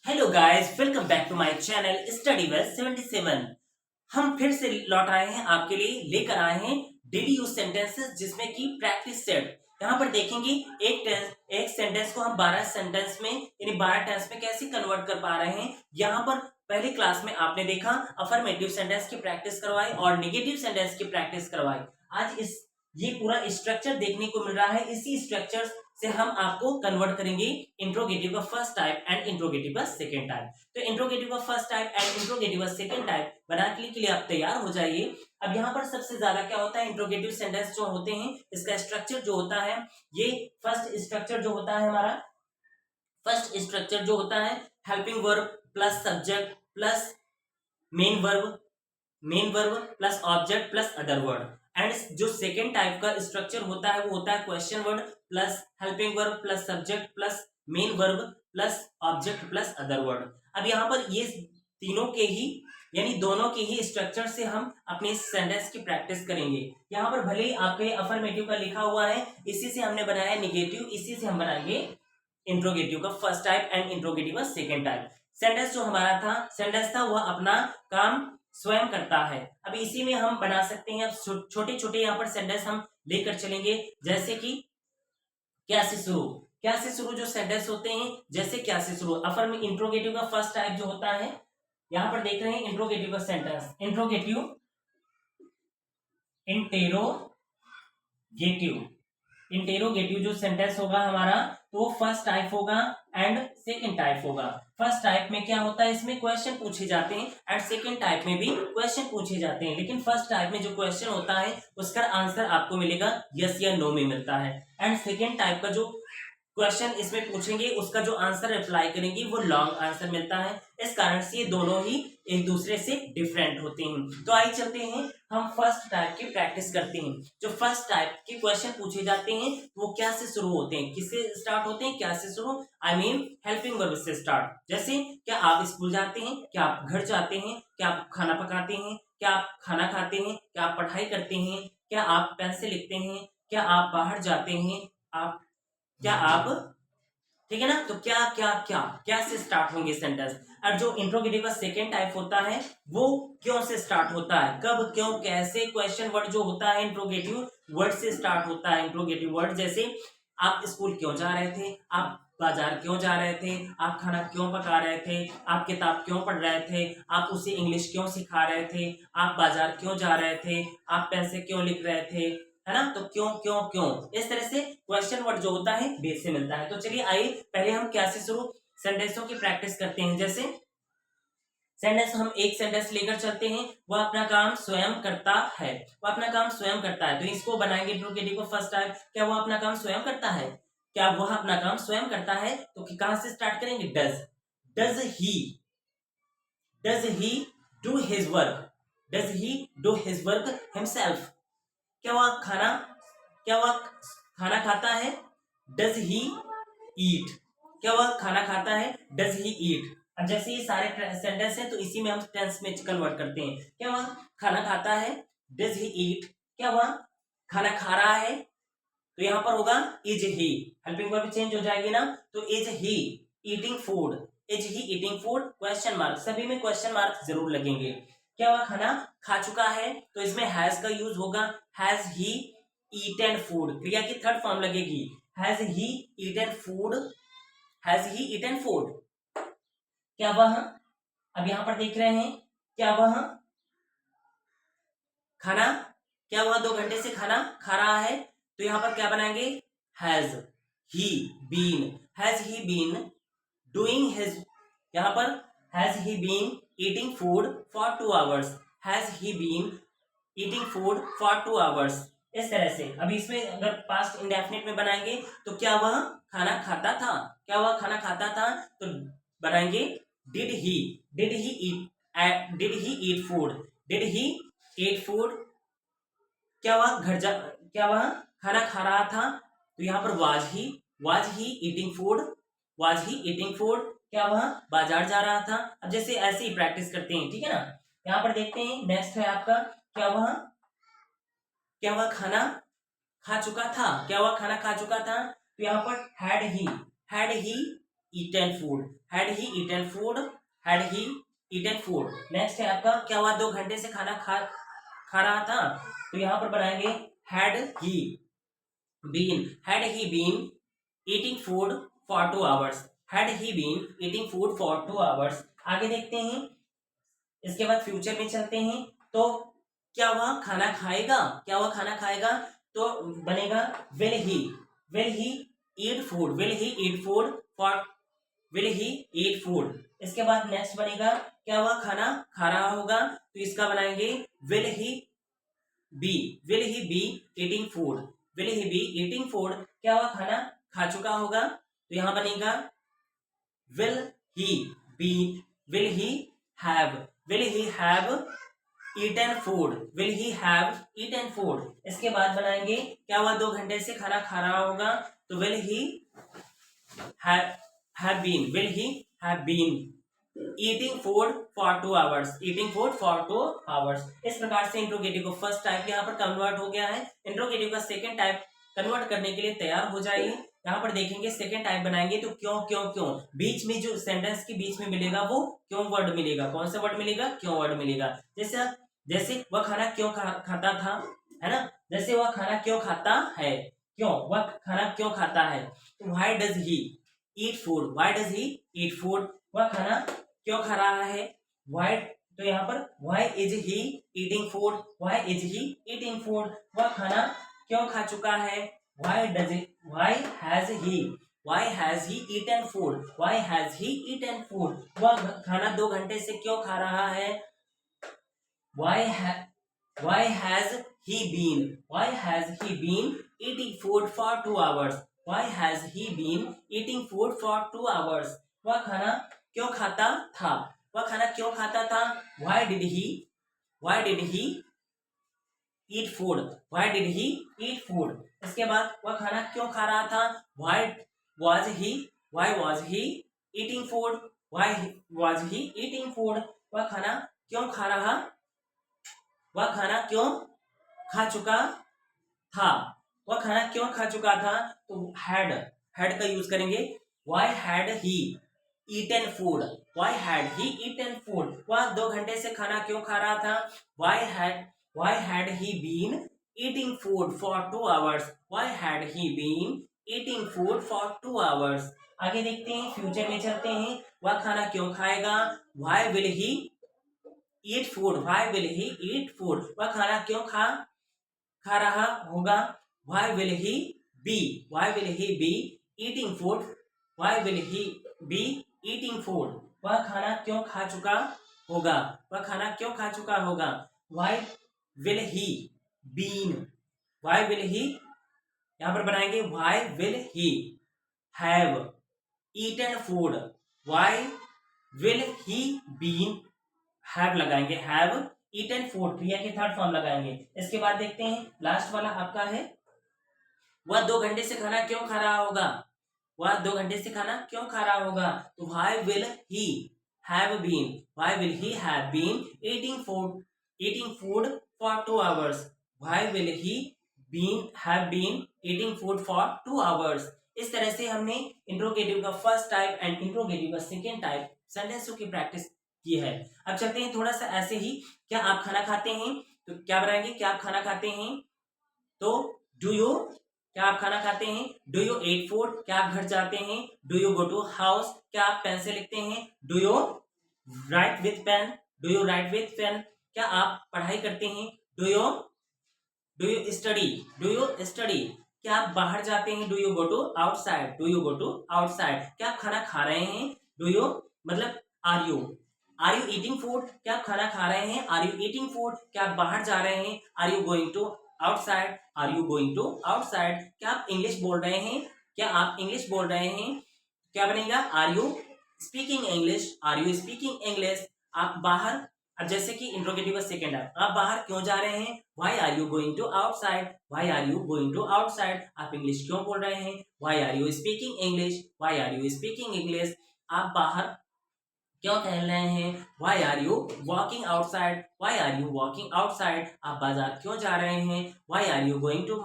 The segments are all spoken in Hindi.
Hello guys, welcome back to my channel study well 77। हम फिर से लौट आए हैं, आपके लिए लेकर आए हैं डेली यूज सेंटेंसेस जिसमें कि प्रैक्टिस सेट। यहाँ पर देखेंगे एक सेंटेंस को हम 12 सेंटेंस में यानी 12 टेंस में कैसे कन्वर्ट कर पा रहे हैं। यहाँ पर पहले क्लास में आपने देखा अफर्मेटिव सेंटेंस की प्रैक्टिस करवाई और निगेटिव सेंटेंस की प्रैक्टिस करवाई। आज इस ये पूरा स्ट्रक्चर देखने को मिल रहा है। इसी स्ट्रक्चर से हम आपको कन्वर्ट करेंगे इंट्रोगेटिव का फर्स्ट टाइप एंड इंट्रोगेटिव का सेकंड टाइप। तो इंट्रोगेटिव का फर्स्ट टाइप एंड इंट्रोगेटिव का सेकंड टाइप बनाने के लिए आप तैयार हो जाइए। अब यहाँ पर सबसे ज्यादा क्या होता है, इंट्रोगेटिव सेंटेंस जो होते हैं इसका स्ट्रक्चर जो होता है, ये फर्स्ट स्ट्रक्चर जो होता है हमारा, फर्स्ट स्ट्रक्चर जो होता है helping verb plus subject plus main verb plus object plus other word. And जो सेकेंड टाइप का स्ट्रक्चर होता है वो होता है question word plus helping verb plus subject plus main verb plus object plus other word. अब यहाँ पर ये तीनों के ही यानी दोनों के ही स्ट्रक्चर से हम अपने सेंटेंस की प्रैक्टिस करेंगे। यहाँ पर भले ही आपके अफर्मेटिव का लिखा हुआ है, इसी से हमने बनाया निगेटिव, इसी से हम बनाएंगे इंट्रोगेटिव का फर्स्ट टाइप एंड इंट्रोगेटिव का सेकेंड टाइप। सेंटेंस जो हमारा था सेंटेंस था वह अपना काम स्वयं करता है। अब इसी में हम बना सकते हैं। अब छोटे छोटे यहाँ पर सेंटेंस हम लेकर चलेंगे, जैसे कि क्या से शुरू। क्या से शुरू जो सेंटेंस होते हैं, जैसे क्या से शुरू अफर में इंट्रोगेटिव का फर्स्ट टाइप जो होता है, यहाँ पर देख रहे हैं इंट्रोगेटिव का सेंटेंस, इंट्रोगेटिव इंटेरोगेटिव इंटेरोगेटिव जो सेंटेंस होगा हमारा, तो वो फर्स्ट टाइप होगा एंड सेकंड टाइप होगा। फर्स्ट टाइप में क्या होता है, इसमें क्वेश्चन पूछे जाते हैं एंड सेकंड टाइप में भी क्वेश्चन पूछे जाते हैं। लेकिन फर्स्ट टाइप में जो क्वेश्चन होता है उसका आंसर आपको मिलेगा यस या नो में मिलता है। एंड सेकंड टाइप का जो क्वेश्चन इसमें पूछेंगे उसका जो आंसर रिप्लाई करेंगे वो लॉन्ग आंसर मिलता है। इस कारण से ये दोनों ही एक दूसरे से डिफरेंट होते हैं। तो आइए चलते हैं, हम फर्स्ट टाइप की प्रैक्टिस करते हैं। जो फर्स्ट टाइप के क्वेश्चन पूछे जाते हैं वो क्या से शुरू होते हैं, किससे स्टार्ट होते हैं, क्या से शुरू, आई मीन हेल्पिंग वर्ब से स्टार्ट। जैसे क्या आप स्कूल जाते हैं, क्या आप घर जाते हैं, क्या आप खाना पकाते हैं, क्या आप खाना खाते हैं, क्या आप पढ़ाई करते हैं, क्या आप पेन से लिखते हैं, क्या आप बाहर जाते हैं, आप क्या आप, ठीक है ना। तो क्या क्या क्या क्या से स्टार्ट होंगे सेंटेंस। अब जो इंट्रोगेटिव का सेकेंड टाइप होता है वो क्यों से स्टार्ट होता है, कब क्यों कैसे, क्वेश्चन वर्ड जो होता है इंट्रोगेटिव वर्ड से स्टार्ट होता है। इंट्रोगेटिव वर्ड जैसे आप स्कूल क्यों जा रहे थे, आप बाजार क्यों जा रहे थे, आप खाना क्यों पका रहे थे, आप किताब क्यों पढ़ रहे थे, आप उसे इंग्लिश क्यों सिखा रहे थे, आप बाजार क्यों जा रहे थे, आप पेन से क्यों लिख रहे थे, है ना। तो क्यों क्यों क्यों, इस तरह से क्वेश्चन वर्ड जो होता है बेस से मिलता है। तो चलिए आइए पहले हम क्या से शुरू सेंटेंसों की प्रैक्टिस करते हैं। जैसे सेंटेंस, हम एक सेंटेंस लेकर चलते हैं, वह अपना काम स्वयं करता है, वह अपना काम स्वयं करता है। तो इसको बनाएंगे इंट्रोगेटिव को फर्स्ट टाइम, क्या वह अपना काम स्वयं करता है, क्या वह अपना काम स्वयं करता है। तो कहां से स्टार्ट करेंगे, does he do his work, does he do his work himself. क्या वह खाना क्या वह खाना खाता है, डज ही ईट, क्या वह खाना खाता है, डज ही ईट। अब जैसे ये सारे सेंटेंस हैं तो इसी में हम टेंस में कन्वर्ट करते हैं। क्या वह खाना खाता है, डज ही ईट, क्या वह खाना खा रहा है, तो यहाँ पर होगा is he, helping verb change हो जाएगी ना। तो is he eating food, is he eating food, question mark, सभी में क्वेश्चन मार्क जरूर लगेंगे। क्या वह खाना खा चुका है, तो इसमें हैज का यूज होगा, हैज ही ईटन फूड, क्रिया की थर्ड फॉर्म लगेगी, has he eaten food, has he eaten food. क्या वह, अब यहां पर देख रहे हैं, क्या वह खाना, क्या वह 2 घंटे से खाना खा रहा है, तो यहां पर क्या बनाएंगे, has he been, has he been doing his, यहां पर has he been eating food for 2 hours, has he been eating food for 2 hours. इस तरह से अब इसमें अगर पास्ट इंडेफिनिट में बनाएंगे तो क्या वह खाना खाता था, क्या वह खाना खाता था, तो बनाएंगे did he eat food, did he eat food. क्या वह खाना खा रहा था, तो यहाँ पर was he eating food, was he eating food. क्या वह बाजार जा रहा था। अब जैसे ऐसे ही प्रैक्टिस करते हैं, ठीक है ना। यहाँ पर देखते हैं, नेक्स्ट है आपका, क्या वह खाना खा चुका था, क्या वह खाना खा चुका था, तो यहाँ पर had he eaten food, had he eaten food, had he eaten food. Next है आपका क्या हुआ 2 घंटे से खाना खा रहा था, तो यहाँ पर बनाएंगे had he been eating food for 2 hours, had he been eating food for 2 hours. आगे देखते हैं, इसके बाद फ्यूचर में चलते हैं, तो क्या वह खाना खाएगा, क्या वह खाना खाएगा, तो बनेगा will he eat food, will he eat food for, will he eat food. इसके बाद नेक्स्ट बनेगा क्या वह खाना खा रहा होगा, तो इसका बनाएंगे will he be eating food, will he be eating food, क्या वह खाना खा चुका होगा, तो यहां बनेगा will he be will he have eaten food, will he have eaten food. इसके बाद बनाएंगे क्या वह 2 घंटे से खाना खा रहा होगा, तो will he have been eating food for 2 hours, eating food for 2 hours. इस प्रकार से इंट्रोगेटिव को फर्स्ट टाइप यहाँ पर कन्वर्ट हो गया है, इंट्रोगेटिव का सेकंड टाइप कन्वर्ट करने के लिए तैयार हो जाइए। यहाँ पर देखेंगे सेकंड टाइप बनाएंगे तो क्यों क्यों क्यों, बीच में जो सेंटेंस के बीच में मिलेगा वो क्यों वर्ड मिलेगा, कौन सा वर्ड मिलेगा, क्यों वर्ड मिलेगा। जैसे वह खाना क्यों खाता था, है ना, जैसे वह खाना क्यों खाता है, क्यों वह खाना क्यों खाता है, तो why does he eat food, why does he eat food, वह खाना क्यों खा रहा है, व्हाई, तो यहाँ पर why is he eating food, why is he eating food, वह खाना क्यों खा चुका है, why has he eaten food, why has he eaten food, वह खाना 2 घंटे से क्यों खा रहा है, why has he been eating food for 2 hours, why has he been eating food for 2 hours, वह खाना क्यों खाता था, वह खाना क्यों खाता था, why did he eat food, इसके बाद वह खाना क्यों खा रहा था, why was he eating food, वह खाना क्यों खा रहा, वह खाना क्यों खा चुका था, वह खाना क्यों खा चुका था, तो हैड का यूज करेंगे, why had he eaten food, वह 2 घंटे से खाना क्यों खा रहा था, why had he been eating food for 2 hours, आगे देखते हैं, फ्यूचर में चलते हैं, वह खाना क्यों खाएगा, why will he eat food, वह खाना क्यों खा रहा होगा, why will he be eating food, वह खाना क्यों खा चुका होगा, why will he यहाँ पर बनाएंगे why will he have eaten food, have लगाएंगे, हैव ईटन फूड, क्रिया की थर्ड फॉर्म लगाएंगे। इसके बाद देखते हैं लास्ट वाला आपका है, वह 2 घंटे से खाना क्यों खा रहा होगा, तो why will he have been eating food for 2 hours, इस तरह से हमने इंट्रोगेटिव का फर्स्ट टाइप एंड इंट्रोगेटिव का सेकेंड टाइप सेंटेंसों की प्रैक्टिस की है। अब चलते हैं थोड़ा सा ऐसे ही, क्या आप खाना खाते हैं, तो क्या बनाएंगे, क्या आप खाना खाते हैं, तो क्या आप खाना खाते हैं, डू यू ईट फूड, क्या आप घर जाते हैं, do you go to house, क्या आप पेन से लिखते हैं, do you write with pen, क्या आप पढ़ाई करते हैं, डू यू स्टडी, क्या आप बाहर जाते हैं, do you go to outside, क्या आप खाना खा रहे हैं, डू यू मतलब आर यू ईटिंग फूड, क्या आप खाना खा रहे हैं, आर यू ईटिंग फूड, क्या आप बाहर जा रहे हैं, are you going to outside, क्या आप इंग्लिश बोल रहे हैं, क्या बनेगा, आर यू स्पीकिंग इंग्लिश, आप बाहर, अब जैसे कि इंट्रोगेटिव का सेकंड है, आप बाहर क्यों जा रहे हैं, why are you going to outside, आप इंग्लिश क्यों बोल रहे हैं, why are you speaking English, आप बाहर क्यों टहल रहे हैं, why are you walking outside, आप बाजार क्यों जा रहे हैं, why are you going to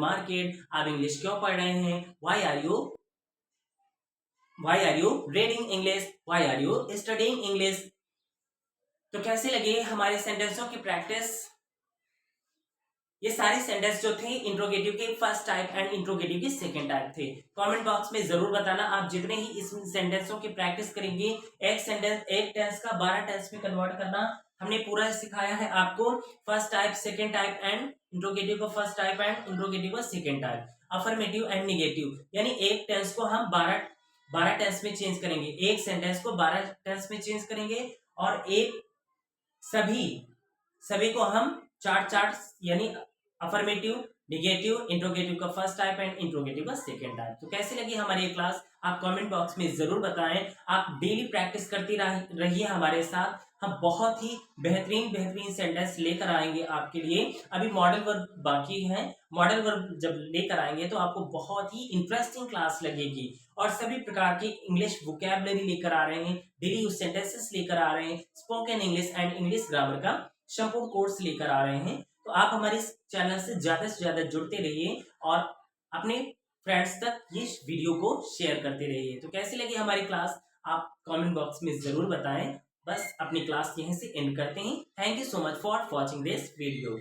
market, आप इंग्लिश क्यों पढ़ रहे हैं, why are you why are you reading English, why are you studying English. तो कैसे लगे हमारे सेंटेंसों की प्रैक्टिस। ये सारे सेंटेंस जो थे इंट्रोगेटिव के फर्स्ट टाइप एंड इंट्रोगेटिव के सेकंड टाइप थे। कमेंट बॉक्स में जरूर बताना आप जितने ही इस सेंटेंसों की प्रैक्टिस करेंगे, एक सेंटेंस एक टेंस का 12 टेंस में कन्वर्ट करना हमने पूरा सिखाया है आपको। First type, second type and interrogative का फर्स्ट टाइप एंड इंट्रोगेटिव का second type, affirmative and negative, यानी एक टेंस को हम 12 टेंस में चेंज करेंगे, एक सेंटेंस को 12 टेंस में चेंज करेंगे और एक सभी को हम चार यानी अफर्मेटिव, निगेटिव, इंट्रोगेटिव का फर्स्ट टाइप एंड इंट्रोगेटिव का सेकंड टाइप। तो कैसी लगी हमारी ये क्लास आप कमेंट बॉक्स में जरूर बताएं। आप डेली प्रैक्टिस करती रहिए हमारे साथ, हम बहुत ही बेहतरीन सेंटेंस लेकर आएंगे आपके लिए। अभी मॉडल वर्ब बाकी है, मॉडल वर्ब जब लेकर आएंगे तो आपको बहुत ही इंटरेस्टिंग क्लास लगेगी और सभी प्रकार की इंग्लिश वोकैबुलरी लेकर आ रहे हैं, डेली यूज सेंटेंसेस लेकर आ रहे हैं, spoken English and English grammar का संपूर्ण कोर्स लेकर आ रहे हैं। तो आप हमारे इस चैनल से ज्यादा जुड़ते रहिए और अपने फ्रेंड्स तक ये वीडियो को शेयर करते रहिए। तो कैसी लगी हमारी क्लास आप कमेंट बॉक्स में जरूर बताएं। बस अपनी क्लास यहीं से एंड करते हैं। Thank you so much for watching this video.